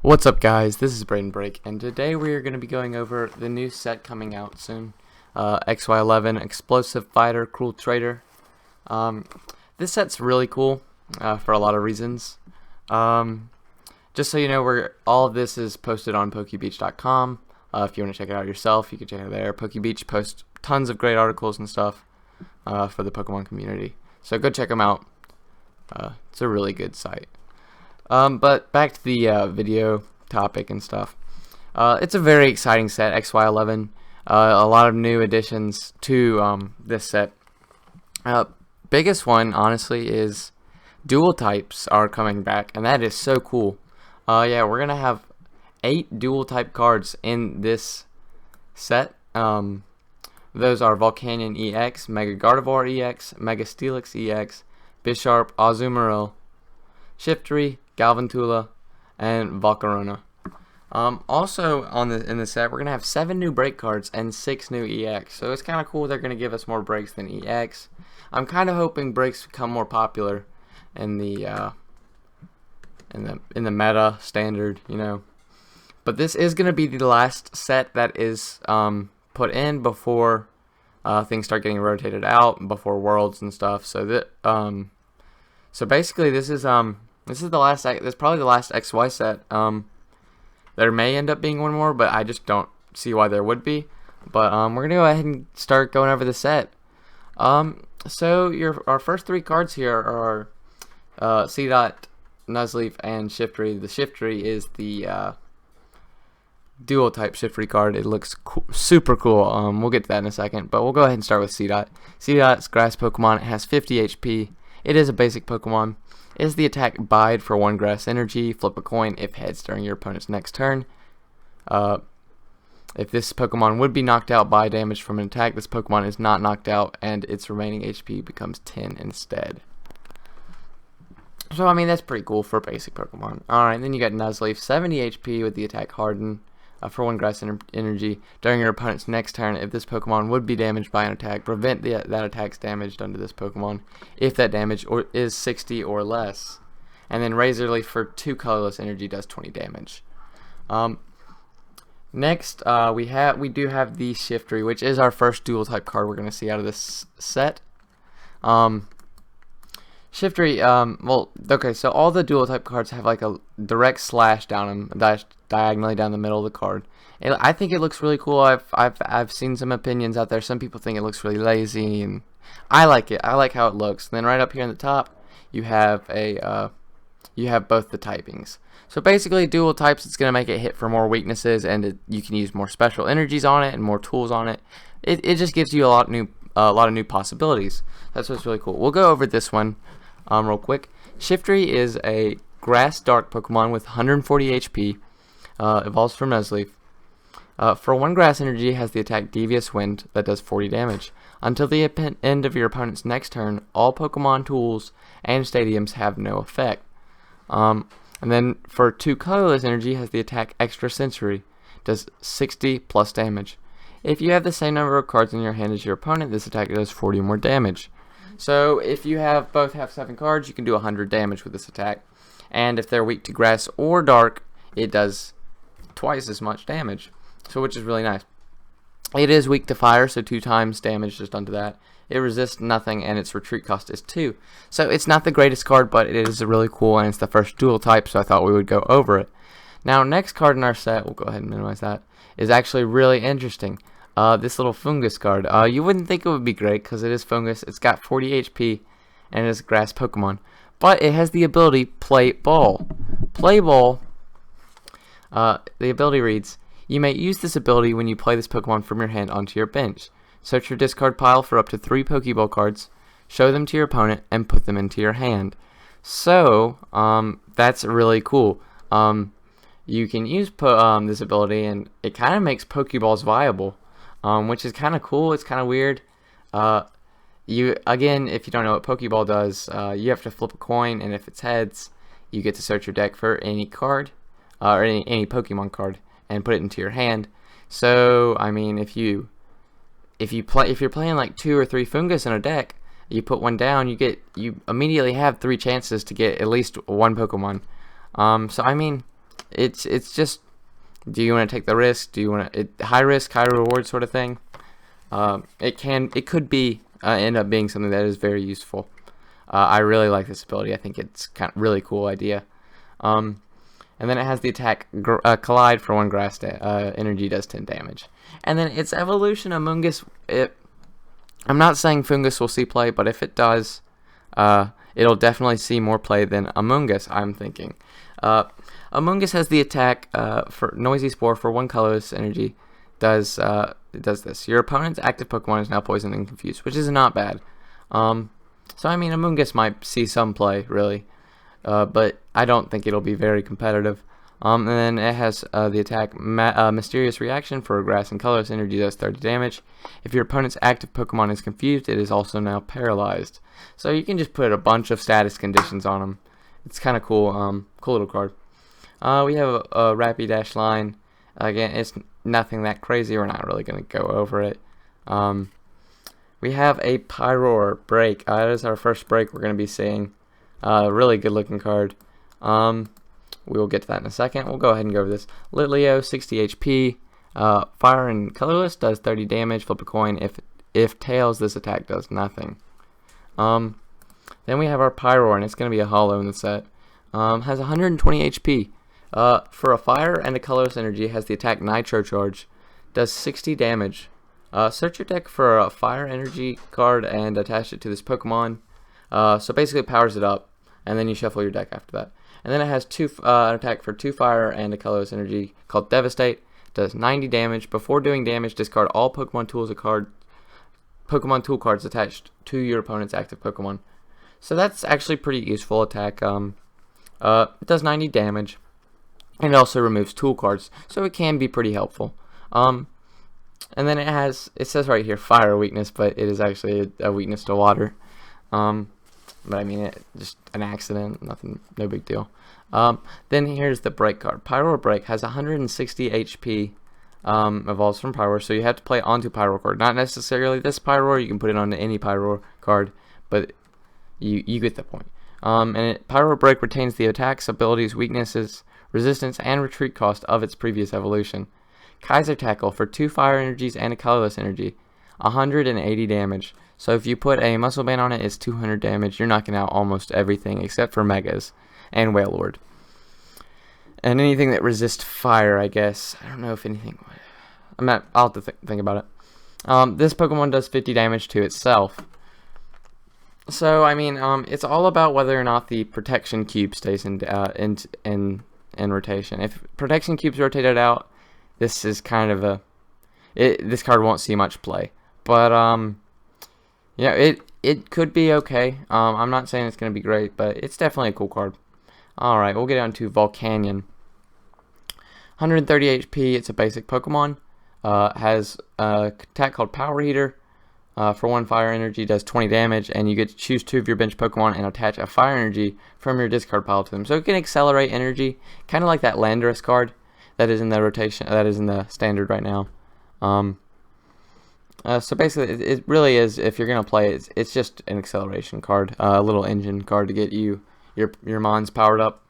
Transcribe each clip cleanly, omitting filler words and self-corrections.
What's up, guys? This is Braden Break, and today we are going to be going over the new set coming out soon, XY11 Explosive Fighter Cruel Trader. This set's really cool for a lot of reasons. Just so you know, all of this is posted on PokeBeach.com. If you want to check it out yourself, you can check it out there. PokeBeach posts tons of great articles and stuff for the Pokemon community, so go check them out. It's a really good site. But back to the video topic and stuff. It's a very exciting set, XY11. A lot of new additions to this set. Biggest one, honestly, is dual types are coming back, and that is so cool. Yeah, we're gonna have 8 dual type cards in this set. Those are Volcanion EX, Mega Gardevoir EX, Mega Steelix EX, Bisharp, Azumarill, Shiftry, Galvantula, and Volcarona. Also in the set, we're gonna have 7 new break cards and 6 new EX. So it's kind of cool. They're gonna give us more breaks than EX. I'm kind of hoping breaks become more popular in the meta standard, you know. But this is gonna be the last set that is put in before things start getting rotated out, before Worlds and stuff. So that so basically this is the last. This is probably the last XY set. There may end up being one more, but I just don't see why there would be. But we're gonna go ahead and start going over the set. So our first 3 cards here are C-Dot, Nuzleaf, and Shiftry. The Shiftry is the dual type Shiftry card. It looks super cool. We'll get to that in a second, but we'll go ahead and start with C-Dot. C-Dot's grass Pokemon. It has 50 HP. It is a basic Pokemon. Is the attack Bide for 1 grass energy? Flip a coin if heads during your opponent's next turn. If this Pokemon would be knocked out by damage from an attack, this Pokemon is not knocked out, and its remaining HP becomes 10 instead. So, I mean, that's pretty cool for a basic Pokemon. Alright, then you got Nuzleaf, 70 HP with the attack Harden for 1 grass energy. During your opponent's next turn, if this Pokemon would be damaged by an attack, prevent that attack's damage done to this Pokemon if that damage is 60 or less. And then Razor Leaf for 2 colorless energy does 20 damage. Next, we do have the Shiftry, which is our first dual type card we're going to see out of this set. Shiftry, well, okay, so all the dual type cards have like a direct slash down them, diagonally down the middle of the card. I think it looks really cool. I've seen some opinions out there. Some people think it looks really lazy, and I like it. I like how it looks. And then right up here in the top, you have both the typings. So basically, dual types, it's gonna make it hit for more weaknesses, and you can use more special energies on it and more tools on it. It just gives you a lot of new possibilities. That's what's really cool. We'll go over this one real quick. Shiftry is a grass dark Pokemon with 140 HP. Evolves from Nuzleaf. For 1 grass energy, has the attack Devious Wind that does 40 damage. Until the end of your opponent's next turn, all Pokemon tools and stadiums have no effect. And then for 2 colorless energy, has the attack Extrasensory, does 60 plus damage. If you have the same number of cards in your hand as your opponent, this attack does 40 more damage. So if you both have 7 cards, you can do 100 damage with this attack. And if they're weak to grass or dark, it does twice as much damage, so which is really nice. It is weak to fire, so 2 times damage just done to that. It resists nothing, and its retreat cost is 2. So it's not the greatest card, but it is really cool, and it's the first dual type, so I thought we would go over it. Now, next card in our set, we'll go ahead and minimize that, is actually really interesting. This little Fungus card. You wouldn't think it would be great, because it is Fungus. It's got 40 HP, and it is a grass Pokemon. But it has the ability Play Ball. Play Ball. The ability reads, you may use this ability when you play this Pokemon from your hand onto your bench. Search your discard pile for up to 3 Pokeball cards, show them to your opponent, and put them into your hand. So, that's really cool. You can use this ability, and it kind of makes Pokeballs viable, which is kind of cool. It's kind of weird. Again, if you don't know what Pokeball does, you have to flip a coin, and if it's heads, you get to search your deck for any card. Or any Pokemon card, and put it into your hand. So I mean, if you're playing like 2 or 3 Fungus in a deck, you put one down, you immediately have 3 chances to get at least 1 Pokemon. So I mean, it's just, do you want to take the risk? Do you want to high risk, high reward sort of thing? It could be end up being something that is very useful. I really like this ability. I think it's kind of really cool idea. And then it has the attack Collide for 1 grass energy does 10 damage. And then its evolution, Amoonguss. I'm not saying Fungus will see play, but if it does, it'll definitely see more play than Amoonguss, I'm thinking. Amoonguss has the attack for Noisy Spore for 1 colorless energy. It does this. Your opponent's active Pokemon is now poisoned and confused, which is not bad. So I mean, Amoonguss might see some play, really. But I don't think it'll be very competitive. And then it has the attack Mysterious Reaction for grass and colorless energy does 30 damage. If your opponent's active Pokemon is confused, it is also now paralyzed. So you can just put a bunch of status conditions on them. It's kind of cool, cool little card. We have a Rapidash line. Again, it's nothing that crazy. We're not really going to go over it. We have a Pyroar break. That is our first break we're going to be seeing. Really good looking card. We will get to that in a second. We'll go ahead and go over this. Litleo, 60 HP. Fire and colorless does 30 damage. Flip a coin. If tails, this attack does nothing. Then we have our Pyroar, and it's going to be a holo in the set. Has 120 HP. For a fire and a colorless energy, has the attack Nitro Charge. Does 60 damage. Search your deck for a fire energy card and attach it to this Pokemon. So basically it powers it up, and then you shuffle your deck after that. And then it has an attack for 2 fire and a colorless energy called Devastate. Does 90 damage. Before doing damage, discard all Pokemon tool cards attached to your opponent's active Pokemon. So that's actually pretty useful attack. It does 90 damage, and it also removes tool cards, so it can be pretty helpful. And then it says right here fire weakness, but it is actually a weakness to water. But I mean, just an accident, nothing, no big deal. Then here's the break card. Pyroar Break has 160 HP, evolves from Pyroar, so you have to play it onto Pyroar card. Not necessarily this Pyroar, you can put it onto any Pyroar card, but you get the point. Pyroar Break retains the attacks, abilities, weaknesses, resistance, and retreat cost of its previous evolution. Kaiser Tackle for 2 fire energies and a colorless energy, 180 damage. So if you put a Muscle Band on it, it's 200 damage. You're knocking out almost everything except for Megas and Wailord. And anything that resists fire, I guess. I don't know if anything would. I'll have to think about it. This Pokemon does 50 damage to itself. So, I mean, it's all about whether or not the Protection Cube stays in rotation. If Protection Cube's rotated out, this is kind of this card won't see much play. But, yeah, it could be okay. I'm not saying it's going to be great, but it's definitely a cool card. Alright, we'll get on to Volcanion. 130 HP, it's a basic Pokemon. Has a attack called Power Heater. For 1 fire energy, does 20 damage, and you get to choose 2 of your bench Pokemon and attach a fire energy from your discard pile to them. So it can accelerate energy, kind of like that Landorus card that is in the rotation, that is in the standard right now. So basically, it really is, if you're gonna play it, it's just an acceleration card, a little engine card to get your mons powered up.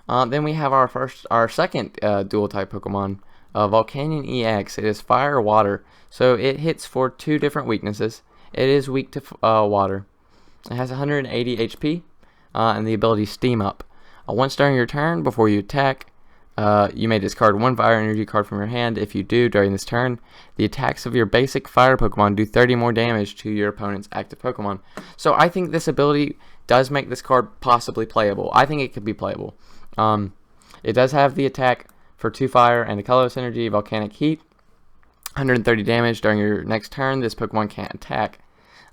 Then we have our second dual type Pokemon, Volcanion EX. It is fire or water, so it hits for 2 different weaknesses. It is weak to water. It has 180 HP and the ability Steam Up. Once during your turn, before you attack, you may discard 1 fire energy card from your hand. If you do during this turn, the attacks of your basic fire Pokemon do 30 more damage to your opponent's active Pokemon. So I think this ability does make this card possibly playable. I think it could be playable. It does have the attack for 2 fire and a colorless energy, Volcanic Heat. 130 damage during your next turn. This Pokemon can't attack.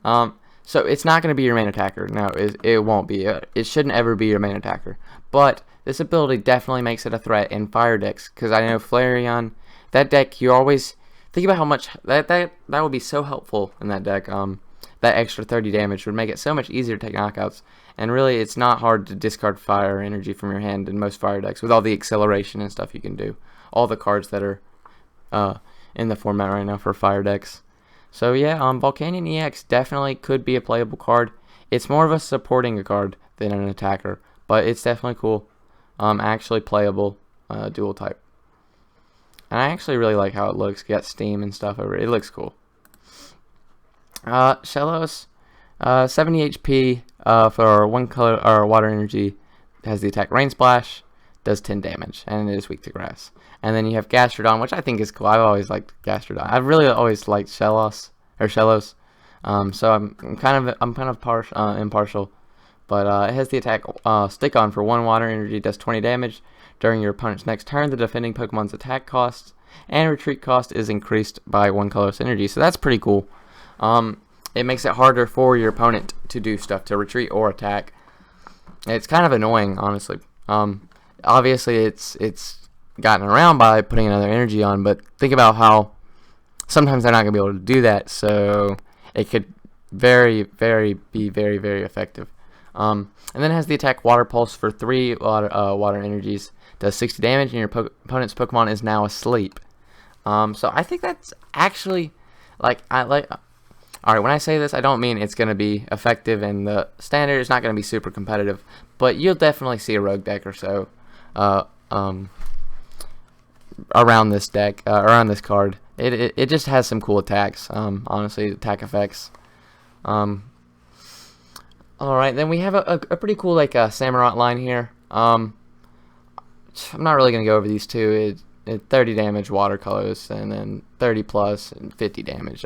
So it's not going to be your main attacker. No, it won't be. It shouldn't ever be your main attacker. But this ability definitely makes it a threat in fire decks, because I know Flareon, that deck, you always think about how much that would be so helpful in that deck. That extra 30 damage would make it so much easier to take knockouts. And really, it's not hard to discard fire energy from your hand in most fire decks with all the acceleration and stuff you can do. All the cards that are in the format right now for fire decks. So yeah, Volcanion EX definitely could be a playable card. It's more of a supporting a card than an attacker, but it's definitely cool. Actually playable. dual type. And I actually really like how it looks. You got steam and stuff over it. It looks cool. Shellos, 70 HP for 1 color or water energy. Has the attack Rain Splash, does 10 damage, and it is weak to grass. And then you have Gastrodon, which I think is cool. I've always liked Gastrodon. I've really always liked Shellos. So I'm kind of impartial. But it has the attack Stick On for 1 water energy, does 20 damage. During your opponent's next turn, the defending Pokemon's attack cost and retreat cost is increased by 1 colorless energy. So that's pretty cool. It makes it harder for your opponent to do stuff, to retreat or attack. It's kind of annoying, honestly. Obviously, it's gotten around by putting another energy on, but think about how sometimes they're not going to be able to do that, so it could be very, very effective. And then it has the attack Water Pulse for 3 water energies, does 60 damage, and your opponent's Pokemon is now asleep. So I think that's actually, alright, when I say this, I don't mean it's going to be effective in the standard. It's not going to be super competitive, but you'll definitely see a rogue deck or so around this deck, around this card. It just has some cool attacks, honestly, attack effects. Alright, then we have a pretty cool Samurott line here. I'm not really going to go over these two. 30 damage watercolors, and then 30 plus and 50 damage.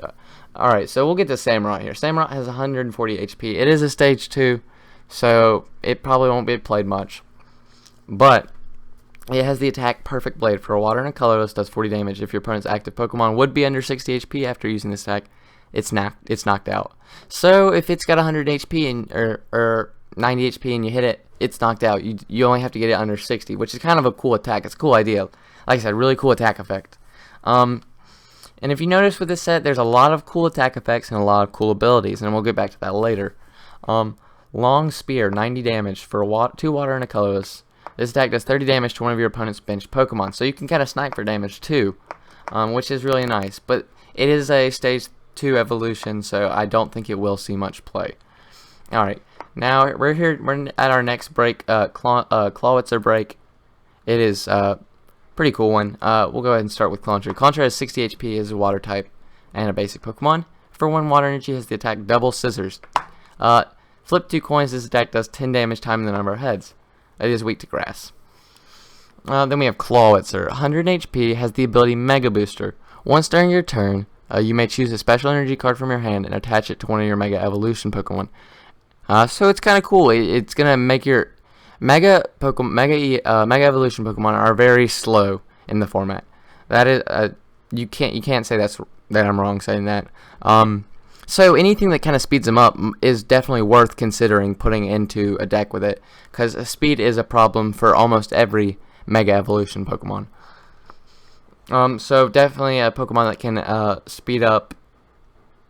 Alright, so we'll get to Samurott here. Samurott has 140 HP. It is a stage 2, so it probably won't be played much. But it has the attack Perfect Blade for a water and a colorless, does 40 damage. If your opponent's active Pokemon would be under 60 HP after using this attack, it's knocked out. So if it's got 100 HP and or 90 HP and you hit it, it's knocked out. You only have to get it under 60, which is kind of a cool attack. It's a cool idea. Like I said, really cool attack effect. And if you notice with this set, there's a lot of cool attack effects and a lot of cool abilities, and we'll get back to that later. Long Spear, 90 damage for 2 water and a colorless. This attack does 30 damage to one of your opponent's bench Pokemon, so you can kind of snipe for damage too, which is really nice. But it is a stage 2 evolution, so I don't think it will see much play. Alright, now we're at our next break, Clawitzer break. It is pretty cool one. We'll go ahead and start with Clauncher. Clauncher has 60 HP, is a water type, and a basic Pokemon. For 1 water energy, has the attack Double Scissors. Flip 2 coins, this attack does 10 damage times the number of heads. It is weak to grass. Then we have Clawitzer. 100 HP, has the ability Mega Booster. Once during your turn, you may choose a special energy card from your hand and attach it to one of your Mega Evolution Pokemon. So it's kind of cool. It's gonna make your Mega Evolution Pokemon are very slow in the format. That is, you can't say that I'm wrong saying that. So anything that kind of speeds them up is definitely worth considering putting into a deck with it, because speed is a problem for almost every Mega Evolution Pokemon. So definitely a Pokemon that can speed up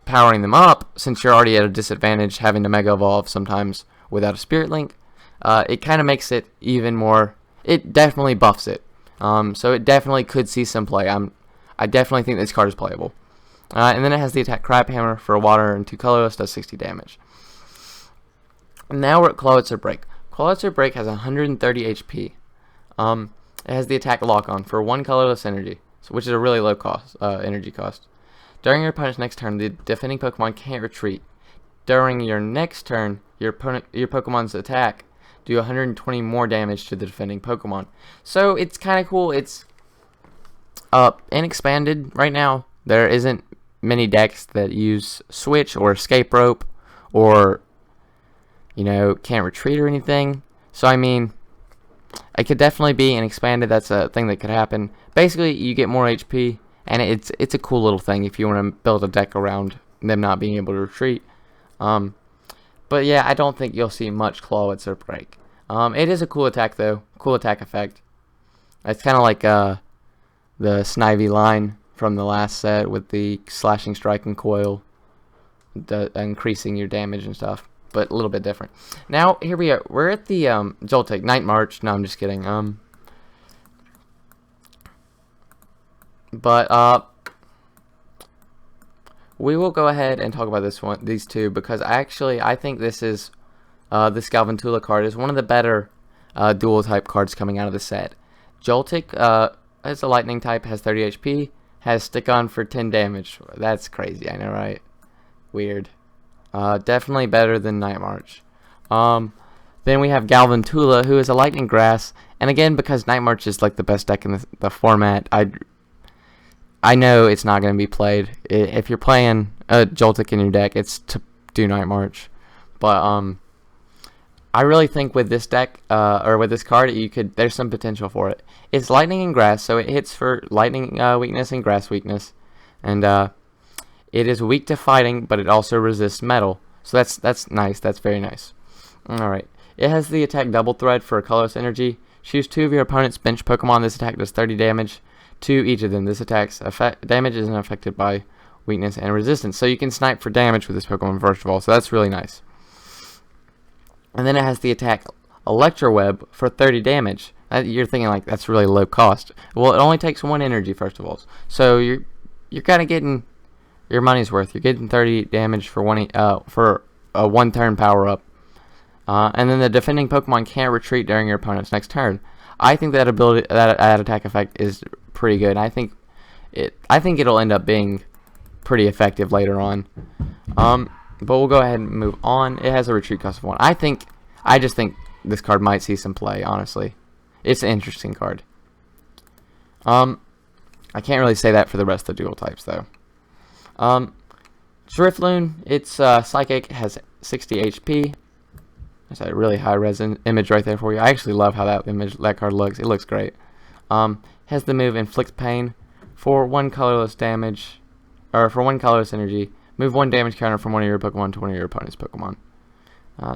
powering them up, since you're already at a disadvantage having to Mega Evolve sometimes without a Spirit Link. It kind of makes it even more, it definitely buffs it. So it definitely could see some play. I definitely think this card is playable. And then it has the attack Crab Hammer for a water and 2 colorless, does 60 damage. Now we're at Clawitzer Break. Clawitzer Break has 130 HP. It has the attack Lock On for 1 colorless energy, which is a really low cost energy cost. During your opponent's next turn, the defending Pokemon can't retreat. During your next turn, your Pokemon's attack do 120 more damage to the defending Pokemon. So it's kind of cool. It's inexpanded right now. There isn't many decks that use Switch or Escape Rope or, can't retreat or anything. So I mean, it could definitely be expanded. That's a thing that could happen. Basically, you get more HP, and it's a cool little thing if you want to build a deck around them not being able to retreat. But yeah, I don't think you'll see much Clawitzer Break. It is a cool attack though, cool attack effect. It's kind of like the Snivy line from the last set with the Slashing Strike and Coil, increasing your damage and stuff, but a little bit different. Now here we are. We're at the Joltik Night March. No, I'm just kidding. But we will go ahead and talk about these two, because I think this is this Galvantula card is one of the better dual type cards coming out of the set. Joltik, as a lightning type, has 30 HP, has stick on for 10 damage. That's crazy, I know, right? Weird. Definitely better than Night March. Then we have Galvantula, who is a lightning grass, and again, because Night March is like the best deck in the format, I know it's not going to be played. If you're playing Joltik in your deck, it's to do Night March. But I really think with this deck, or with this card, there's some potential for it. It's lightning and grass, so it hits for lightning weakness and grass weakness, and it is weak to fighting, but it also resists metal. So that's nice. That's very nice. All right. It has the attack double thread for colorless energy. Choose 2 of your opponent's bench Pokemon. This attack does 30 damage to each of them. This attack's damage isn't affected by weakness and resistance, so you can snipe for damage with this Pokemon first of all. So that's really nice. And then it has the attack Electro Web for 30 damage. You're thinking like that's really low cost. Well, it only takes 1 energy first of all, so you're kind of getting your money's worth. You're getting 30 damage for a 1 turn power up. And then the defending Pokemon can't retreat during your opponent's next turn. I think that attack effect is pretty good. I think it'll end up being pretty effective later on. But we'll go ahead and move on. It has a retreat cost of 1. I just think this card might see some play, honestly. It's an interesting card. I can't really say that for the rest of the dual types, though. Drifloon, it's Psychic, has 60 HP. That's a really high res image right there for you. I actually love how that card looks. It looks great. Has the move Inflict Pain for 1 colorless damage, or for 1 colorless energy. Move 1 damage counter from one of your Pokemon to one of your opponent's Pokemon.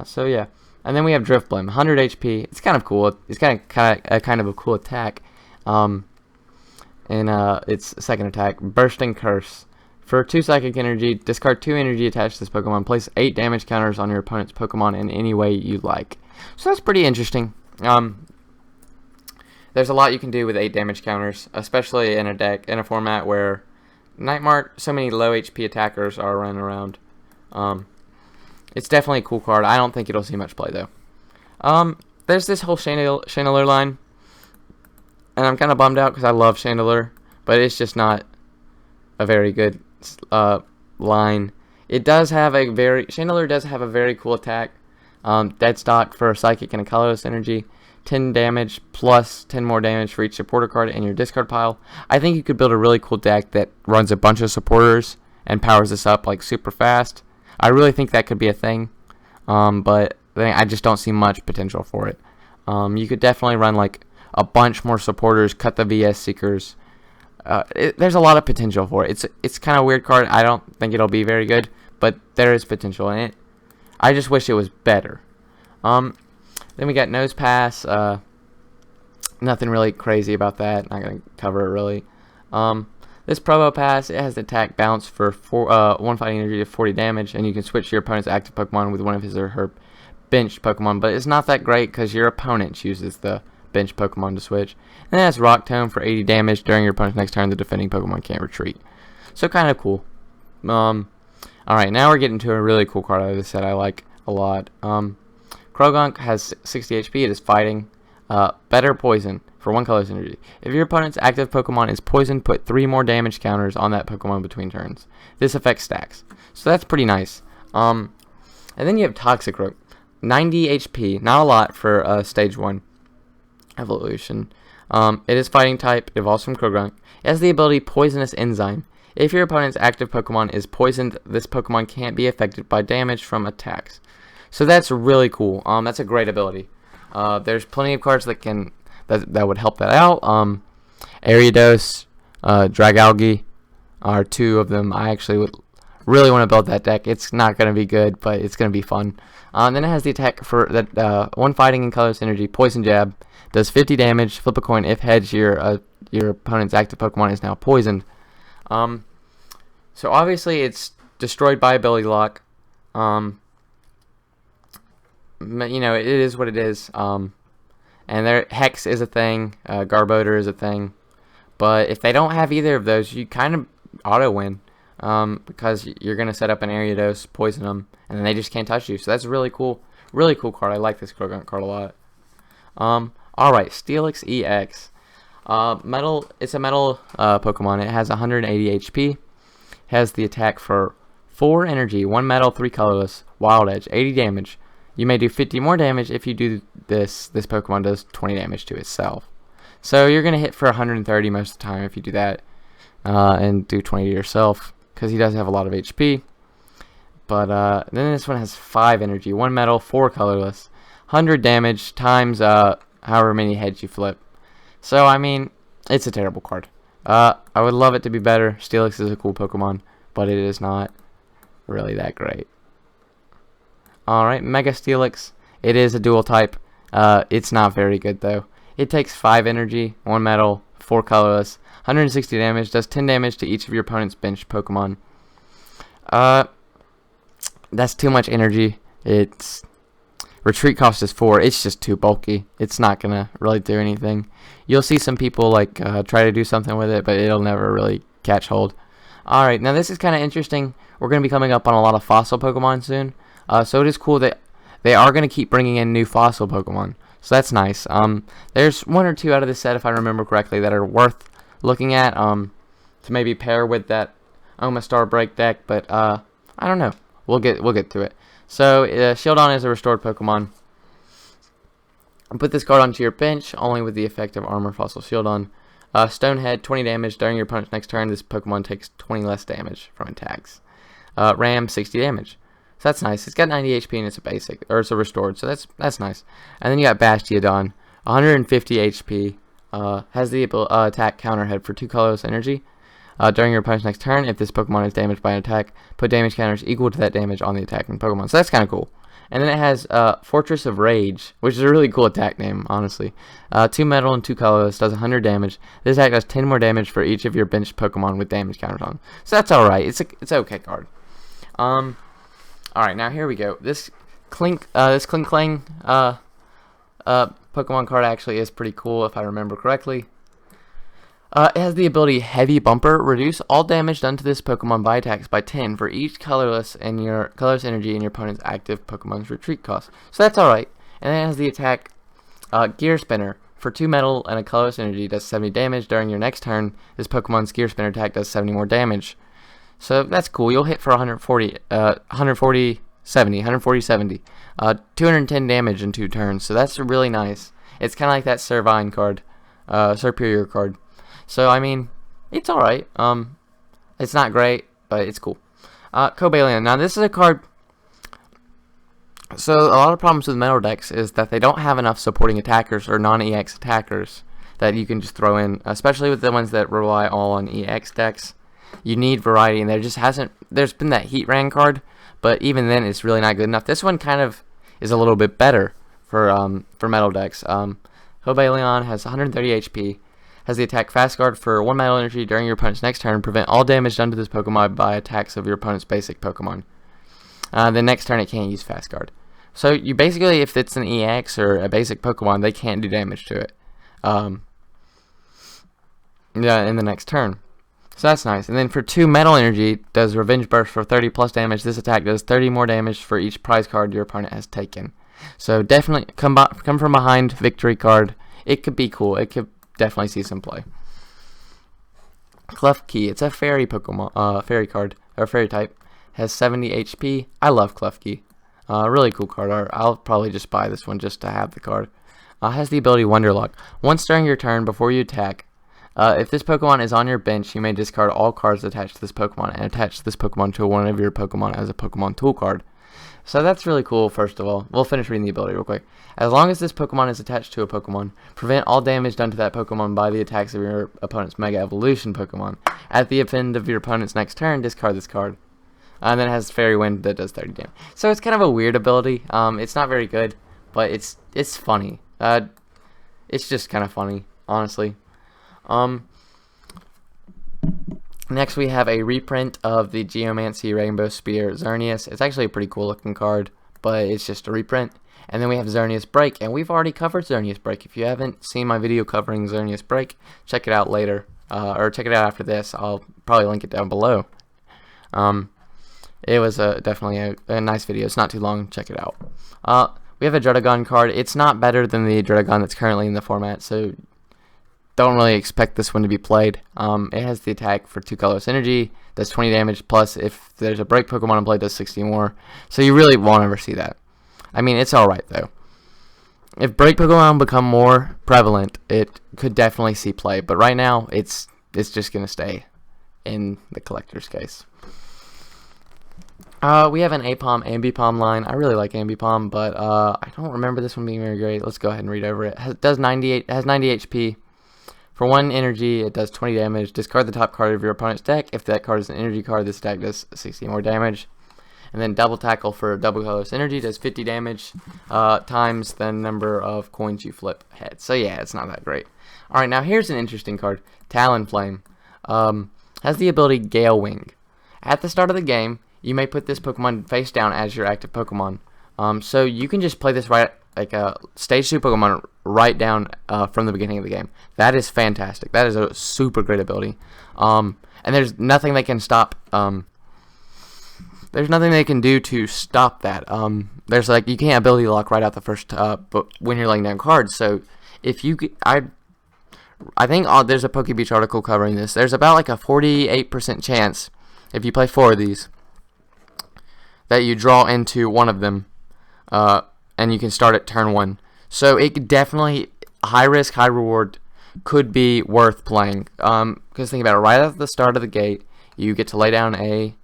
So yeah, and then we have Drifblim, 100 HP. It's kind of cool. It's kind of a cool attack. And its second attack, Bursting Curse. For 2 psychic energy, discard 2 energy attached to this Pokemon. Place 8 damage counters on your opponent's Pokemon in any way you like. So that's pretty interesting. There's a lot you can do with 8 damage counters, especially in a format where Night March, so many low HP attackers are running around. It's definitely a cool card. I don't think it'll see much play though. There's this whole Chandelure line, and I'm kind of bummed out because I love Chandelure, but it's just not a very good line. Chandelure does have a very cool attack. Dead Stock for a Psychic and a colorless energy. 10 damage plus 10 more damage for each supporter card in your discard pile. I think you could build a really cool deck that runs a bunch of supporters and powers this up like super fast. I really think that could be a thing, but I just don't see much potential for it. You could definitely run like a bunch more supporters, cut the VS Seekers. There's a lot of potential for it. It's kind of a weird card. I don't think it'll be very good, but there is potential in it. I just wish it was better. Then we got Nose Pass. Nothing really crazy about that. Not going to cover it really. This Provo Pass, it has attack bounce for 1 fighting energy to 40 damage, and you can switch your opponent's active Pokemon with one of his or her benched Pokemon, but it's not that great because your opponent chooses the bench Pokemon to switch. And it has Rock Tomb for 80 damage. During your opponent's next turn, the defending Pokemon can't retreat. So kind of cool. Alright, now we're getting to a really cool card out of this set I like a lot. Krogunk has 60 HP. It is fighting. Better Poison for 1 colorless energy. If your opponent's active Pokemon is poisoned, put 3 more damage counters on that Pokemon between turns. This effect stacks. So that's pretty nice. And then you have Toxicroak. 90 HP. Not a lot for Stage 1 evolution. It is fighting type. It evolves from Krogunk. It has the ability Poisonous Enzyme. If your opponent's active Pokemon is poisoned, this Pokemon can't be affected by damage from attacks. So that's really cool. That's a great ability. There's plenty of cards that would help that out. Ariados, Dragalge are 2 of them. I actually would really want to build that deck. It's not going to be good, but it's going to be fun. Then it has the attack for that 1 fighting and colorless energy. Poison Jab does 50 damage. Flip a coin. If heads, your opponent's active Pokemon is now poisoned. So obviously it's destroyed by ability lock. You know, it is what it is. And Hex is a thing. Garbodor is a thing. But if they don't have either of those, you kind of auto win. Because you're going to set up an Ariados, poison them, and then they just can't touch you. So that's a really cool card. I like this Krogunk card a lot. Alright, Steelix EX. Metal. It's a metal Pokemon. It has 180 HP. Has the attack for 4 energy, 1 metal, 3 colorless, Wild Edge, 80 damage. You may do 50 more damage if you do this. This Pokemon does 20 damage to itself. So you're gonna hit for 130 most of the time if you do that, and do 20 to yourself, because he does have a lot of HP. But then this one has 5 energy, 1 metal, 4 colorless, 100 damage times however many heads you flip. So I mean, it's a terrible card. I would love it to be better. Steelix is a cool Pokemon, but it is not really that great. Alright, Mega Steelix. It is a dual type. It's not very good though. It takes 5 energy, 1 metal, 4 colorless, 160 damage, does 10 damage to each of your opponent's bench Pokemon. That's too much energy. Its retreat cost is 4. It's just too bulky. It's not gonna really do anything. You'll see some people like try to do something with it, but it'll never really catch hold. Alright, now this is kind of interesting. We're going to be coming up on a lot of fossil Pokemon soon. So it is cool that they are going to keep bringing in new fossil Pokemon. So that's nice. There's 1 or 2 out of this set, if I remember correctly, that are worth looking at to maybe pair with that Omastar Break deck, but I don't know. We'll get to it. So Shieldon is a restored Pokemon. Put this card onto your bench only with the effect of Armor Fossil Shieldon. Stonehead, 20 damage. During your opponent's next turn, this Pokemon takes 20 less damage from attacks. Ram, 60 damage. So that's nice. It's got 90 HP and it's a basic, or it's a restored, so that's nice. And then you got Bastiodon, 150 HP. Has the attack counterhead for 2 colorless energy. During your opponent's next turn, if this Pokemon is damaged by an attack, put damage counters equal to that damage on the attacking Pokemon. So that's kind of cool. And then it has Fortress of Rage, which is a really cool attack name, honestly. 2 metal and 2 colorless, does 100 damage. This attack does 10 more damage for each of your bench Pokemon with damage counters on. So that's alright. It's an okay card. Alright, now here we go. This Clang Pokemon card actually is pretty cool, if I remember correctly. It has the ability Heavy Bumper. Reduce all damage done to this Pokemon by attacks by 10 for each colorless energy in your opponent's active Pokemon's retreat cost. So that's alright. And then it has the attack Gear Spinner. For 2 metal and a colorless energy, does 70 damage. During your next turn, this Pokemon's Gear Spinner attack does 70 more damage. So that's cool. You'll hit for 140, 70. 210 damage in 2 turns. So that's really nice. It's kind of like that Servine card, Superior card. So, I mean, it's alright. It's not great, but it's cool. Cobalion. Now, this is a card. So, a lot of problems with Metal decks is that they don't have enough supporting attackers or non-EX attackers that you can just throw in, especially with the ones that rely all on EX decks. You need variety, and there's been that Heatran card, but even then, it's really not good enough. This one kind of is a little bit better for Metal decks. Cobalion has 130 HP. Has the attack Fast Guard for 1 metal energy. During your opponent's next turn, prevent all damage done to this Pokemon by attacks of your opponent's basic Pokemon. The next turn it can't use Fast Guard. So you basically, if it's an EX or a basic Pokemon, they can't do damage to it. In the next turn. So that's nice. And then for 2 metal energy, does Revenge Burst for 30 plus damage. This attack does 30 more damage for each prize card your opponent has taken. So definitely come from behind victory card. It could be cool. It could definitely see some play. Klefki, it's a fairy Pokemon, fairy card, or fairy type, has 70 HP. I love Klefki. Really cool card art. I'll probably just buy this one just to have the card. Has the ability Wonderlock. Once during your turn, before you attack, if this Pokemon is on your bench, you may discard all cards attached to this Pokemon and attach this Pokemon to one of your Pokemon as a Pokemon tool card. So that's really cool, first of all. We'll finish reading the ability real quick. As long as this Pokemon is attached to a Pokemon, prevent all damage done to that Pokemon by the attacks of your opponent's Mega Evolution Pokemon. At the end of your opponent's next turn, discard this card. And then it has Fairy Wind that does 30 damage. So it's kind of a weird ability. It's not very good, but it's funny. It's just kind of funny, honestly. Next, we have a reprint of the Geomancy Rainbow Spear Xerneas. It's actually a pretty cool looking card, but it's just a reprint. And then we have Xerneas Break, and we've already covered Xerneas Break. If you haven't seen my video covering Xerneas Break, check it out later, or check it out after this. I'll probably link it down below. It was definitely a nice video. It's not too long. Check it out. We have a Druddigon card. It's not better than the Druddigon that's currently in the format, so don't really expect this one to be played. It has the attack for 2 colorless energy, does 20 damage, plus if there's a break Pokemon in play, does 60 more. So you really won't ever see that. I mean, it's alright though. If break Pokemon become more prevalent, it could definitely see play. But right now, it's just going to stay in the collector's case. We have an Apom Ambipom line. I really like Ambipom, but I don't remember this one being very great. Let's go ahead and read over it. It has 90 HP. For 1 energy, it does 20 damage. Discard the top card of your opponent's deck. If that card is an energy card, this attack does 60 more damage. And then double tackle for double colorless energy does 50 damage times the number of coins you flip heads. So yeah, it's not that great. Alright, now here's an interesting card. Talonflame. Has the ability Gale Wing. At the start of the game, you may put this Pokemon face down as your active Pokemon. So you can just play this right, like a stage 2 Pokemon right down from the beginning of the game. That is fantastic. That is a super great ability. And there's nothing they can stop. There's nothing they can do to stop that. There's like, you can't ability lock right out the first, but when you're laying down cards. So if you, I think there's a PokeBeach article covering this. There's about like a 48% chance if you play 4 of these that you draw into one of them, and you can start at turn 1. So it could definitely, high risk, high reward, could be worth playing. Because think about it, right at the start of the gate, you get to lay down a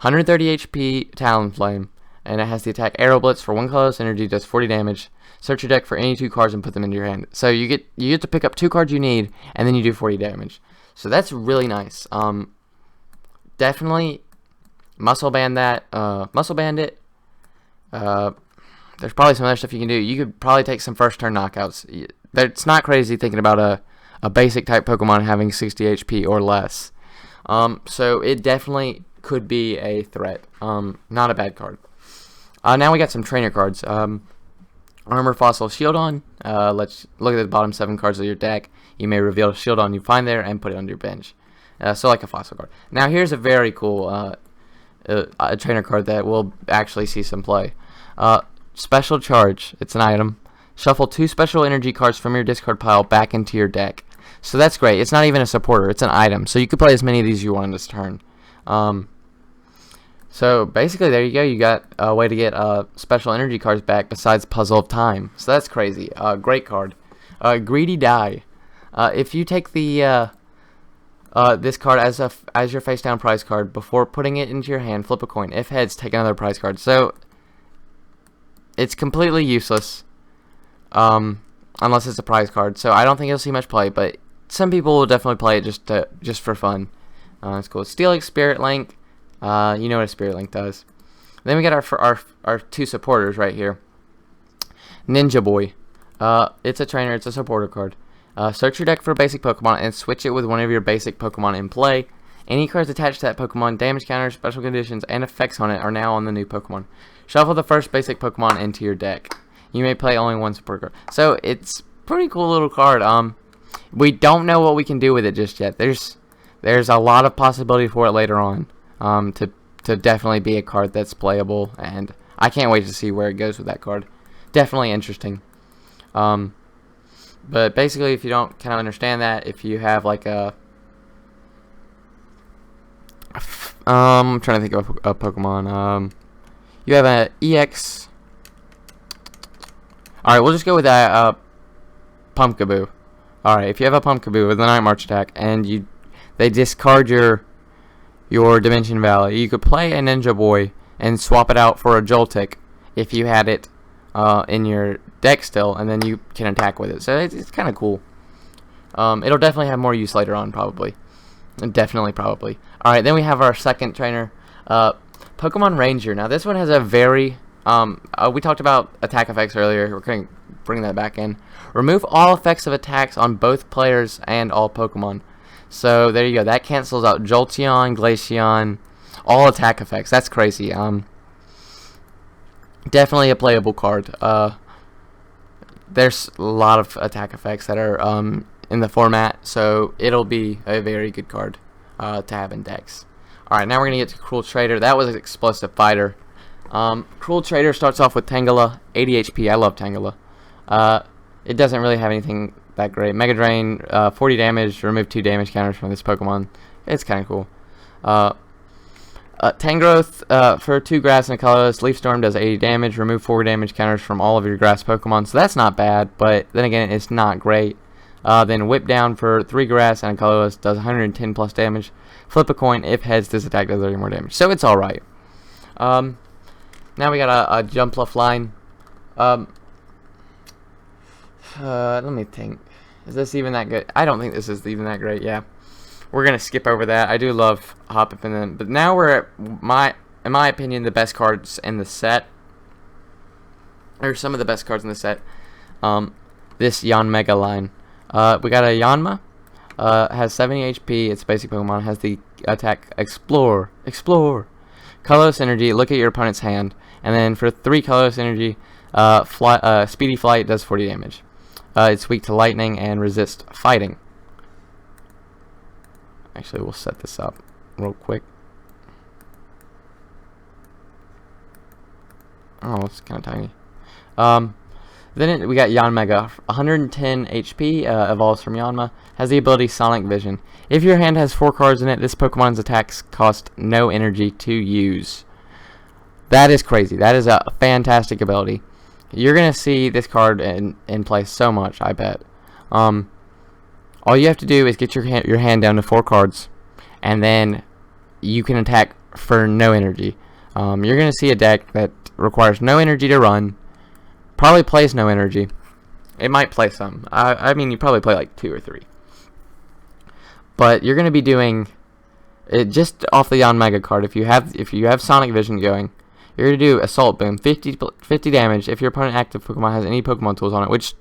130 HP Talonflame, and it has the attack Aero Blitz for 1 colorless energy, does 40 damage. Search your deck for any 2 cards and put them into your hand. So you get to pick up 2 cards you need, and then you do 40 damage. So that's really nice. Definitely Muscle Band that. Muscle Band it. There's probably some other stuff you can do. You could probably take some first turn knockouts. It's not crazy thinking about a basic type Pokemon having 60 HP or less. So it definitely could be a threat. Not a bad card. Now we got some trainer cards. Armor Fossil Shieldon. Let's look at the bottom 7 cards of your deck. You may reveal a Shieldon you find there and put it on your bench. So like a fossil card. Now here's a very cool a trainer card that will actually see some play. Special Charge. It's an item. Shuffle 2 special energy cards from your discard pile back into your deck. So that's great. It's not even a supporter. It's an item. So you could play as many of these you want in this turn. So basically, there you go. You got a way to get special energy cards back besides Puzzle of Time. So that's crazy. Great card. Greedy Die. If you take the this card as your face down prize card before putting it into your hand, flip a coin. If heads, take another prize card. So it's completely useless, unless it's a prize card. So I don't think you'll see much play, but some people will definitely play it just for fun. It's cool. Steelix, Spirit Link. You know what a Spirit Link does. Then we got our 2 supporters right here. Ninja Boy. It's a trainer. It's a supporter card. Search your deck for a basic Pokemon and switch it with one of your basic Pokemon in play. Any cards attached to that Pokemon, damage counters, special conditions, and effects on it are now on the new Pokemon. Shuffle the first basic Pokemon into your deck. You may play only 1 support card. So it's pretty cool little card. We don't know what we can do with it just yet. There's a lot of possibility for it later on. To definitely be a card that's playable, and I can't wait to see where it goes with that card. Definitely interesting. But basically, if you don't kind of understand that, if you have like I'm trying to think of a Pokemon. You have an EX. All right, we'll just go with that. Pumpkaboo. All right, if you have a Pumpkaboo with a Night March attack, and they discard your Dimension Valley, you could play a Ninja Boy and swap it out for a Joltik if you had it in your deck still, and then you can attack with it. So it's kind of cool. It'll definitely have more use later on, probably. Definitely, probably. Alright, then we have our second trainer, Pokemon Ranger. Now this one has a very, we talked about attack effects earlier. We're going to bring that back in. Remove all effects of attacks on both players and all Pokemon. So there you go. That cancels out Jolteon, Glaceon, all attack effects. That's crazy. Definitely a playable card. There's a lot of attack effects that are in the format, so it'll be a very good card to have in decks. Alright, now we're going to get to Cruel Trader. That was an Explosive Fighter. Cruel Trader starts off with Tangela, 80 HP. I love Tangela. It doesn't really have anything that great. Mega Drain, 40 damage, remove 2 damage counters from this Pokemon. It's kind of cool. Tangrowth, for 2 grass and a colorless, Leaf Storm does 80 damage, remove 4 damage counters from all of your grass Pokemon, so that's not bad, but then again, it's not great. Then Whip Down for 3 grass and a colorless does 110 plus damage. Flip a coin, if heads, this attack does 30 more damage, so it's alright. Now we got a Jumpluff line. Let me think. Is this even that good? I don't think this is even that great, yeah. We're going to skip over that. I do love Hoppip and then, but now we're at in my opinion, the best cards in the set. Or some of the best cards in the set. This Yanmega line. We got a Yanma. Has 70 HP. It's a basic Pokemon. Has the attack Explore. Colorless Energy. Look at your opponent's hand. And then for 3 colorless energy, Speedy Flight does 40 damage. It's weak to lightning and resist fighting. Actually, we'll set this up real quick. Oh, it's kind of tiny. Then we got Yanmega, 110 HP, evolves from Yanma, has the ability Sonic Vision. If your hand has 4 cards in it, this Pokemon's attacks cost no energy to use. That is crazy. That is a fantastic ability. You're going to see this card in play so much, I bet. All you have to do is get your hand down to 4 cards, and then you can attack for no energy. You're going to see a deck that requires no energy to run, probably plays no energy. It might play some. I mean, you probably play like 2 or 3. But you're going to be doing it just off the Yanmega card. If you have Sonic Vision going, you're going to do Assault Boom, 50 damage. If your opponent active Pokemon has any Pokemon tools on it, which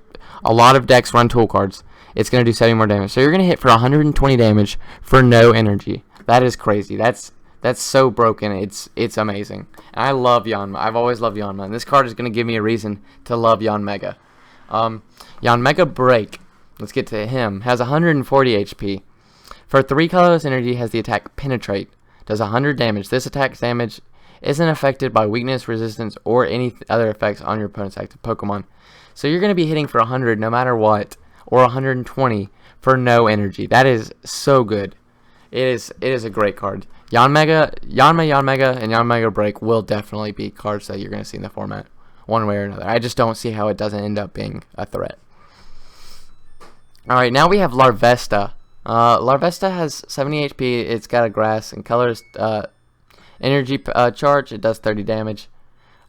a lot of decks run tool cards, it's going to do 70 more damage. So you're going to hit for 120 damage for no energy. That is crazy. That's so broken. It's amazing. And I love Yanma. I've always loved Yanma. And this card is going to give me a reason to love Yanmega. Yanmega Break. Let's get to him. Has 140 HP. For 3 colorless energy, has the attack Penetrate. Does 100 damage. This attack's damage isn't affected by weakness, resistance, or any other effects on your opponent's active Pokemon. So you're going to be hitting for 100 no matter what, or 120 for no energy. That is so good. It is a great card. Yanmega, and Yanmega Break will definitely be cards that you're going to see in the format, one way or another. I just don't see how it doesn't end up being a threat. Alright, now we have Larvesta. Larvesta has 70 HP. It's got a grass and colors energy charge. It does 30 damage.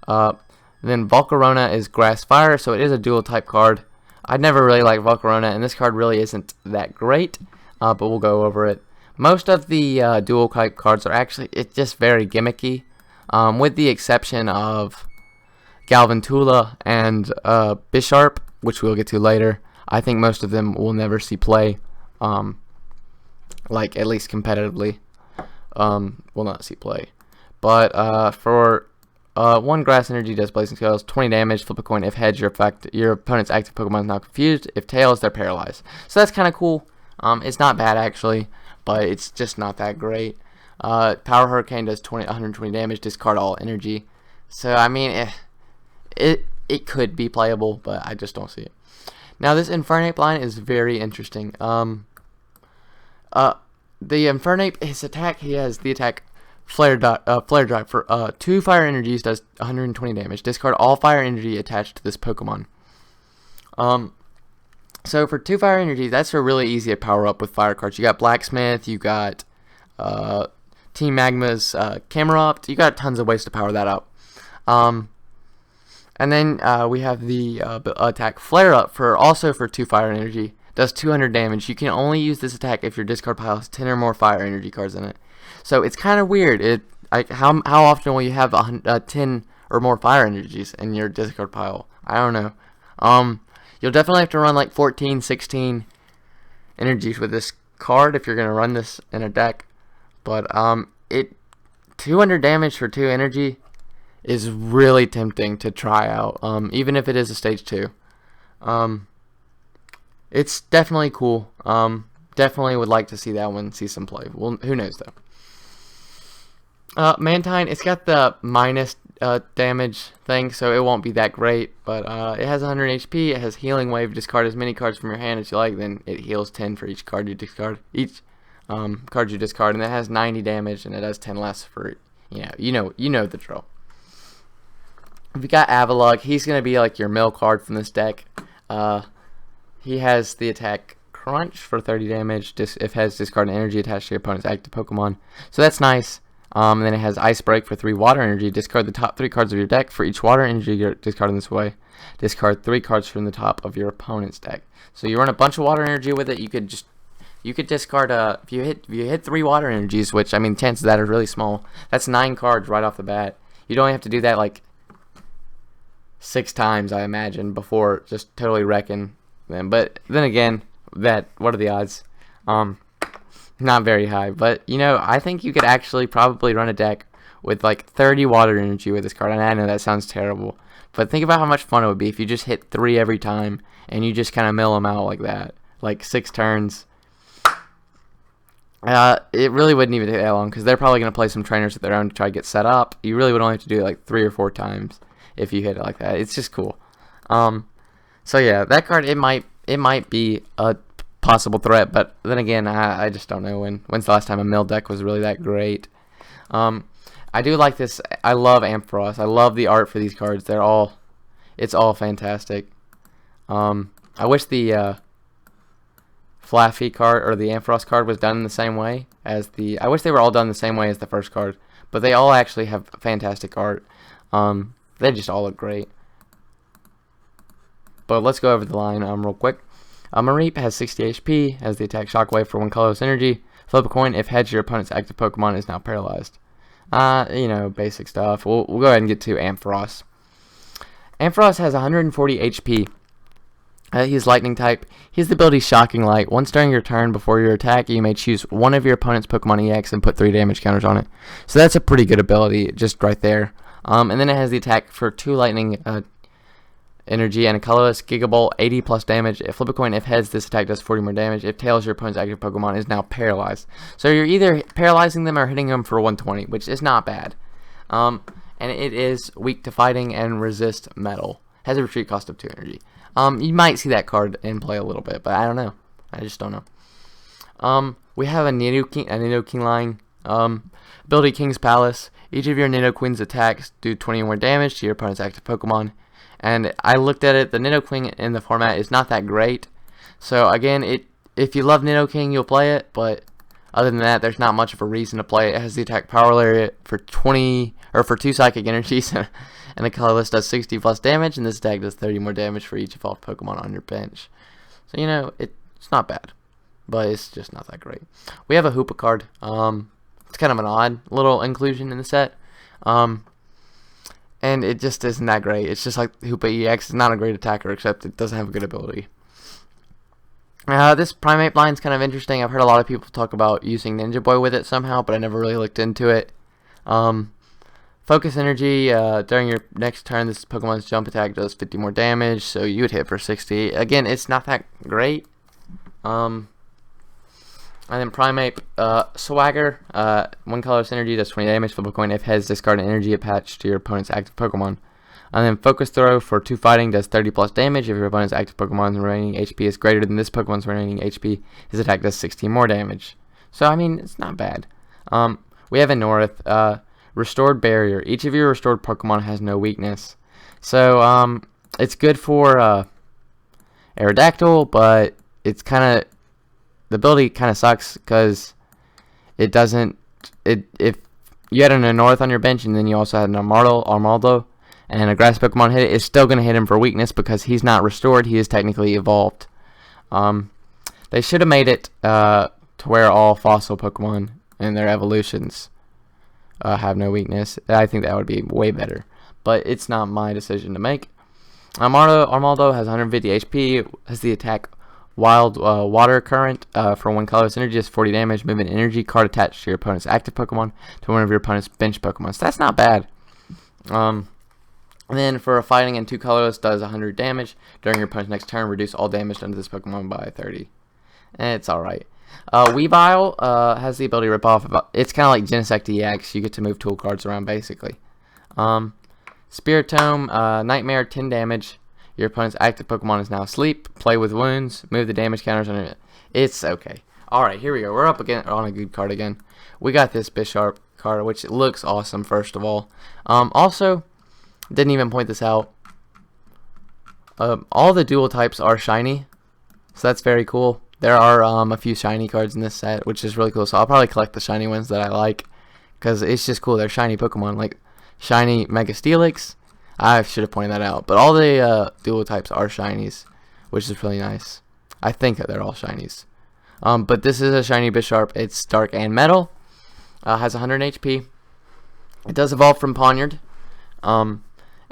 Then Volcarona is grass fire, so it is a dual type card. I'd never really liked Volcarona, and this card really isn't that great, but we'll go over it. Most of the dual type cards are actually, it's just very gimmicky, with the exception of Galvantula and Bisharp, which we'll get to later. I think most of them will never see play, like at least competitively, will not see play. But for 1 grass energy does Blazing Scales, 20 damage, flip a coin. If heads, your opponent's active Pokemon is now confused. If tails, they're paralyzed. So that's kind of cool. It's not bad actually, but it's just not that great. Power Hurricane does 120 damage, discard all energy. So I mean, it could be playable, but I just don't see it. Now this Infernape line is very interesting. The Infernape, his attack, he has the attack Flare Drive for 2 fire energies does 120 damage. Discard all fire energy attached to this Pokemon. So for 2 fire energies, that's a really easy to power up with fire cards. You got Blacksmith, you got Team Magma's Camerupt. You got tons of ways to power that up. And then we have the attack Flare Up for 2 fire energy. Does 200 damage. You can only use this attack if your discard pile has 10 or more fire energy cards in it. So it's kind of weird. How often will you have 10 or more fire energies in your discard pile? I don't know. You'll definitely have to run like 14, 16 energies with this card if you're going to run this in a deck. But 200 damage for 2 energy is really tempting to try out, even if it is a stage 2. It's definitely cool. Definitely would like to see that one see some play. Well, who knows though. Mantine, it's got the minus damage thing, so it won't be that great. But it has 100 HP. It has Healing Wave. Discard as many cards from your hand as you like. Then it heals 10 for each card you discard. Card you discard, and it has 90 damage, and it does 10 less for you know the drill. If you got Avalugg, he's gonna be like your mill card from this deck. He has the attack Crunch for 30 damage. If has discard an energy attached to your opponent's active Pokemon, so that's nice. And then it has Ice Break for 3 water energy. Discard the top 3 cards of your deck. For each water energy you're discarding this way, discard 3 cards from the top of your opponent's deck. So you run a bunch of water energy with it. You could discard if you hit 3 water energies, which I mean chances of that are really small. That's 9 cards right off the bat. You'd only have to do that like 6 times, I imagine, before just totally wrecking them. But then again, what are the odds? Not very high, but I think you could actually probably run a deck with like 30 water energy with this card. And I know that sounds terrible, but think about how much fun it would be if you just hit 3 every time and you just kind of mill them out like that, like 6 turns. It really wouldn't even take that long because they're probably going to play some trainers of their own to try to get set up. You really would only have to do it like 3 or 4 times if you hit it like that. It's just cool. So yeah, that card it might be a possible threat, but then again, I just don't know when's the last time a mill deck was really that great. I do like this. I love Ampharos. I love the art for these cards. It's all fantastic. I wish the Flaffy card or the Ampharos card was done in the same way as I wish they were all done the same way as the first card, but they all actually have fantastic art. They just all look great. But let's go over the line real quick. Mareep has 60 HP, has the attack Shockwave for 1 colorless energy. Flip a coin if heads, your opponent's active Pokemon is now paralyzed. Basic stuff. We'll go ahead and get to Ampharos. Ampharos has 140 HP. He's Lightning type. He has the ability Shocking Light. Once during your turn before your attack, you may choose one of your opponent's Pokemon EX and put 3 damage counters on it. So that's a pretty good ability, just right there. And then it has the attack for 2 Lightning energy and a colorless Gigabolt, 80 plus damage. If flip a coin, if heads, this attack does 40 more damage. If tails, your opponent's active Pokemon is now paralyzed. So you're either paralyzing them or hitting them for 120, which is not bad. And it is weak to fighting and resist metal. Has a retreat cost of 2 energy. You might see that card in play a little bit, but I don't know. I just don't know. We have a Nidoking line. Ability King's Palace. Each of your Nidoqueen's attacks do 20 more damage to your opponent's active Pokemon. And I looked at it, the Nidoking in the format is not that great. So again, if you love Nidoking, you'll play it, but other than that, there's not much of a reason to play it. It has the attack Power Lariat for 2 psychic energies, and the colorless does 60 plus damage, and this attack does 30 more damage for each evolved Pokemon on your bench. So it's not bad, but it's just not that great. We have a Hoopa card. It's kind of an odd little inclusion in the set. And it just isn't that great. It's just like Hoopa EX is not a great attacker, except it doesn't have a good ability. This Primate line's kind of interesting. I've heard a lot of people talk about using Ninja Boy with it somehow, but I never really looked into it. Focus Energy, during your next turn, this Pokemon's jump attack does 50 more damage, so you would hit for 60. Again, it's not that great. And then Primate, Swagger, 1 colorless energy does 20 damage. Flip a coin if heads, discard an energy attached to your opponent's active Pokemon. And then Focus Throw for 2 fighting does 30 plus damage. If your opponent's active Pokemon's remaining HP is greater than this Pokemon's remaining HP, his attack does 16 more damage. So, I mean, it's not bad. We have a North, Restored Barrier. Each of your restored Pokemon has no weakness. So, it's good for Aerodactyl, but it's kind of... The ability kind of sucks because it doesn't... If you had an North on your bench and then you also had an Armaldo, and a grass Pokemon hit it, it's still going to hit him for weakness because he's not restored. He is technically evolved. They should have made it to where all fossil Pokemon and their evolutions have no weakness. I think that would be way better. But it's not my decision to make. Armaldo has 150 HP, has the attack Wild Water Current for 1 colorless energy, does 40 damage. Move an energy card attached to your opponent's active Pokemon to one of your opponent's bench Pokemon. So that's not bad. And then for a fighting and 2 colorless does 100 damage. During your opponent's next turn, reduce all damage done to this Pokemon by 30. It's alright. Weavile has the ability to rip off. It's kind of like Genesect EX. You get to move tool cards around basically. Spiritomb, Nightmare, 10 damage. Your opponent's active Pokemon is now asleep. Play with wounds. Move the damage counters on it. It's okay. Alright, here we go. We're up again on a good card again. We got this Bisharp card, which looks awesome, first of all. Also, didn't even point this out. All the dual types are shiny, so that's very cool. There are a few shiny cards in this set, which is really cool. So I'll probably collect the shiny ones that I like, because it's just cool. They're shiny Pokemon, like shiny Mega Steelix. I should have pointed that out. But all the dual types are shinies, which is really nice. I think that they're all shinies. But this is a shiny Bisharp. It's dark and metal. Has 100 HP. It does evolve from Poniard.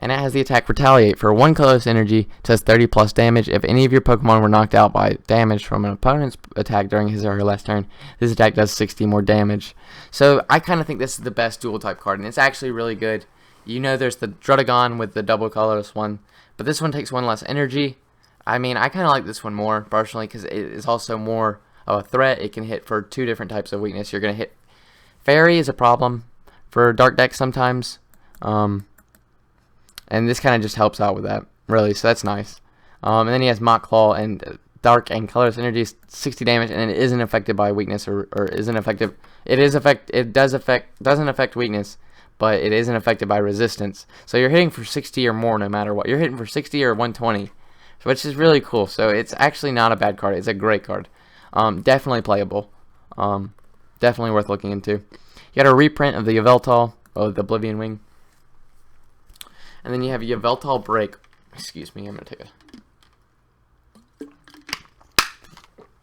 And it has the attack Retaliate. For 1 colorless energy, it does 30 plus damage. If any of your Pokemon were knocked out by damage from an opponent's attack during his or her last turn, this attack does 60 more damage. So I kind of think this is the best dual type card, and it's actually really good. You know, there's the Druddigon with the double colorless one, but this one takes 1 less energy. I mean, I kind of like this one more personally because it is also more of a threat. It can hit for 2 different types of weakness. You're going to hit Fairy is a problem for dark decks sometimes. And this kind of just helps out with that, really, so that's nice. And then he has Mach Claw, and dark and colorless energy is 60 damage, and it isn't affected by weakness or isn't effective. It doesn't affect weakness, but it isn't affected by resistance. So you're hitting for 60 or more no matter what. You're hitting for 60 or 120, which is really cool. So it's actually not a bad card. It's a great card. Definitely playable. Definitely worth looking into. You got a reprint of the Yveltal, the Oblivion Wing. And then you have Yveltal Break. Excuse me, I'm going to take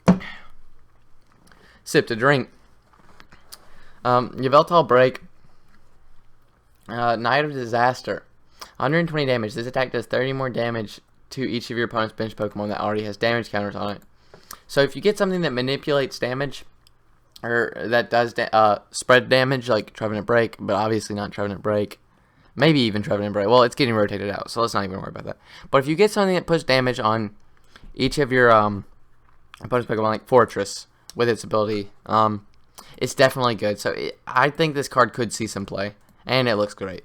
a sip to drink. Yveltal Break. Night of Disaster. 120 damage. This attack does 30 more damage to each of your opponent's bench Pokemon that already has damage counters on it. So if you get something that manipulates damage, or that does spread damage, like Trevenant Break, but obviously not Trevenant Break, maybe even Trevenant Break. Well, it's getting rotated out, so let's not even worry about that. But if you get something that puts damage on each of your opponent's Pokemon, like Fortress, with its ability, it's definitely good. So I think this card could see some play, and it looks great.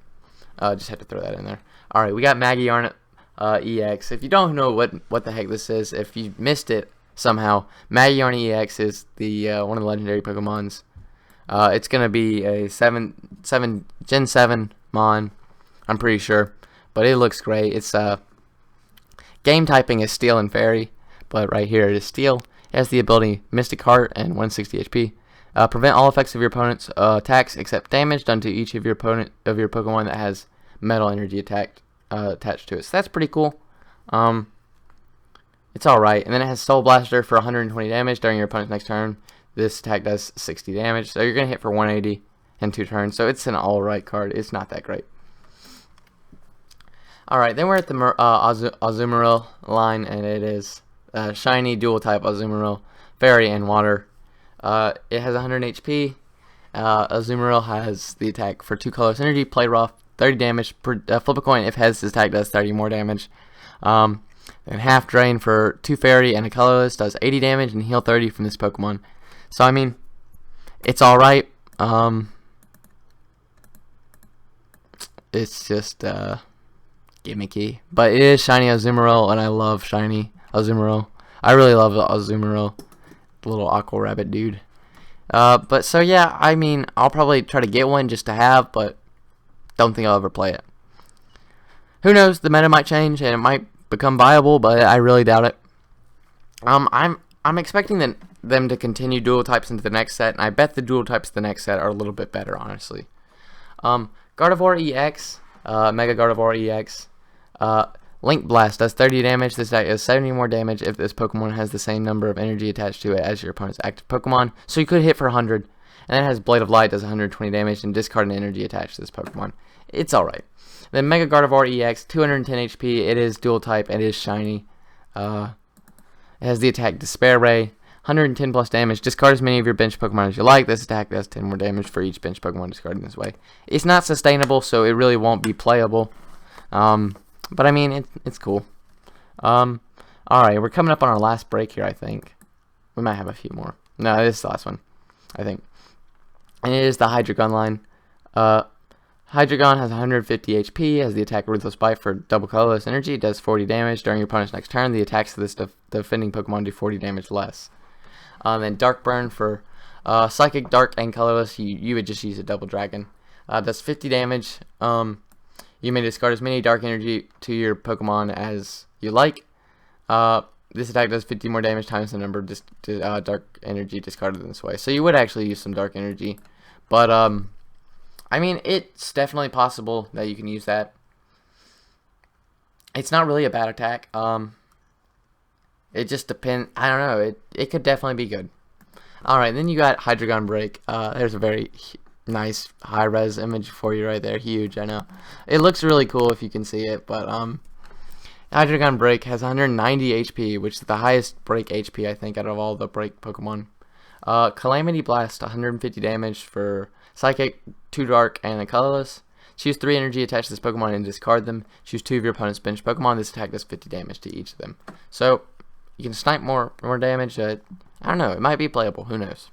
Just had to throw that in there. Alright, we got Maggiarnet EX. If you don't know what the heck this is, if you missed it somehow, Maggiarnet EX is the one of the legendary Pokemons. It's going to be a Gen 7 Mon, I'm pretty sure, but it looks great. It's game typing is Steel and Fairy, but right here it is Steel. It has the ability Mystic Heart and 160 HP. Prevent all effects of your opponent's attacks except damage done to each of your Pokemon that has Metal Energy attached to it. So that's pretty cool. It's alright. And then it has Soul Blaster for 120 damage during your opponent's next turn. This attack does 60 damage, so you're going to hit for 180 in 2 turns. So it's an alright card. It's not that great. Alright, then we're at the Azumarill line, and it is shiny dual type Azumarill, Fairy and Water. It has 100 HP. Azumarill has the attack for 2 colorless energy, play rough, 30 damage. Flip a coin if his attack does 30 more damage. And half drain for 2 Fairy and a colorless does 80 damage and heal 30 from this Pokemon. So I mean, it's alright. It's just gimmicky, but it is shiny Azumarill, and I love shiny Azumarill. I really love Azumarill, the little aqua rabbit dude. But so yeah, I mean, I'll probably try to get one just to have, but don't think I'll ever play it. Who knows? The meta might change and it might become viable, but I really doubt it. I'm expecting them to continue dual types into the next set, and I bet the dual types of the next set are a little bit better, honestly. Gardevoir EX, Mega Gardevoir EX. Link Blast does 30 damage. This attack does 70 more damage if this Pokemon has the same number of energy attached to it as your opponent's active Pokemon. So you could hit for 100. And then it has Blade of Light, does 120 damage, and discard an energy attached to this Pokemon. It's alright. Then Mega Gardevoir EX, 210 HP. It is dual type. It is shiny. It has the attack Despair Ray, 110 plus damage. Discard as many of your bench Pokemon as you like. This attack does 10 more damage for each bench Pokemon discarded this way. It's not sustainable, so it really won't be playable. But I mean, it's cool. Alright, we're coming up on our last break here, I think. We might have a few more. No, this is the last one, I think. And it is the Hydreigon line. Hydreigon has 150 HP, has the attack Ruthless Bite for double colorless energy. It does 40 damage. During your opponent's next turn, the attacks of this defending Pokemon do 40 damage less. Then Dark Burn for Psychic, Dark, and colorless. You would just use a Double Dragon. Does 50 damage. You may discard as many Dark Energy to your Pokemon as you like. This attack does 50 more damage times the number of Dark Energy discarded in this way. So you would actually use some Dark Energy. But, I mean, it's definitely possible that you can use that. It's not really a bad attack. It just depends. I don't know. It could definitely be good. Alright, then you got Hydreigon Break. There's a very nice high-res image for you right there. Huge, I know. It looks really cool if you can see it, but Hydreigon Break has 190 HP, which is the highest break HP, I think, out of all the break Pokemon. Calamity Blast, 150 damage for Psychic, 2 Dark, and a colorless. Choose 3 energy, attach this Pokemon, and discard them. Choose 2 of your opponent's bench Pokemon. This attack does 50 damage to each of them. So, you can snipe more damage. I don't know. It might be playable. Who knows?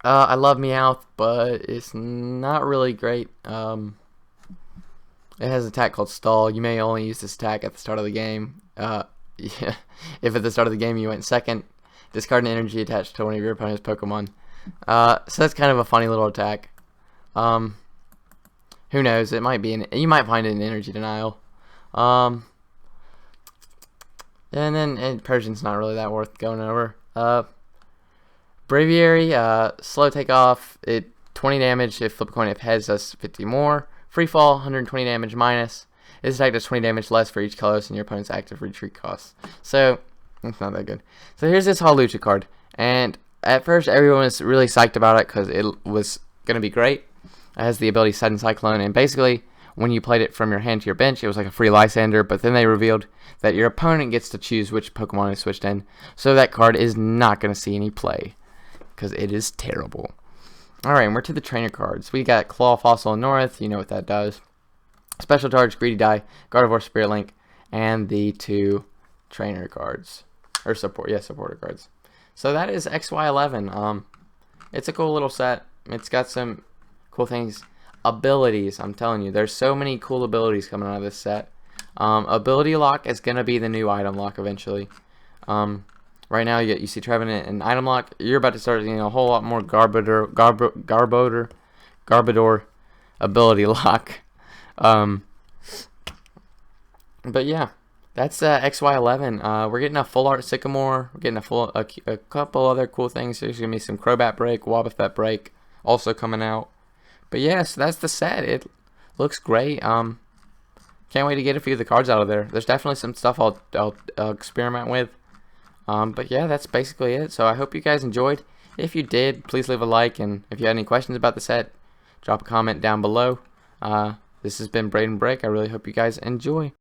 I love Meowth, but it's not really great. It has an attack called Stall. You may only use this attack at the start of the game. Yeah. If at the start of the game you went second, discard an energy attached to one of your opponent's Pokemon. So that's kind of a funny little attack. Who knows? It might be you might find it in energy denial. And then Persian's not really that worth going over. Braviary, slow takeoff. 20 damage if flip a coin. If heads, does 50 more. Free fall, 120 damage minus. This attack does 20 damage less for each colorless in your opponent's active retreat cost. So it's not that good. So here's this Hawlucha card, and at first everyone was really psyched about it because it was gonna be great. It has the ability Sudden Cyclone, and basically when you played it from your hand to your bench, it was like a free Lysander, but then they revealed that your opponent gets to choose which Pokemon is switched in, so that card is not going to see any play, because it is terrible. Alright, and we're to the trainer cards. We got Claw, Fossil, and North, you know what that does. Special Charge, Greedy Die, Gardevoir, Spirit Link, and the 2 trainer cards. Or supporter cards. So that is XY11. It's a cool little set. It's got some cool things. Abilities, I'm telling you, there's so many cool abilities coming out of this set. Ability Lock is going to be the new item lock eventually. Right now you see Trevenant and item lock. You're about to start seeing a whole lot more Garbodor ability lock. But yeah, that's XY11. We're getting a full art Sycamore. We're getting a couple other cool things. There's gonna be some Crobat Break, Wobbuffet Break also coming out. But yeah, so that's the set. It looks great. Can't wait to get a few of the cards out of there. There's definitely some stuff I'll experiment with. But yeah, that's basically it. So I hope you guys enjoyed. If you did, please leave a like, and if you had any questions about the set, drop a comment down below. This has been Braden Break. I really hope you guys enjoy.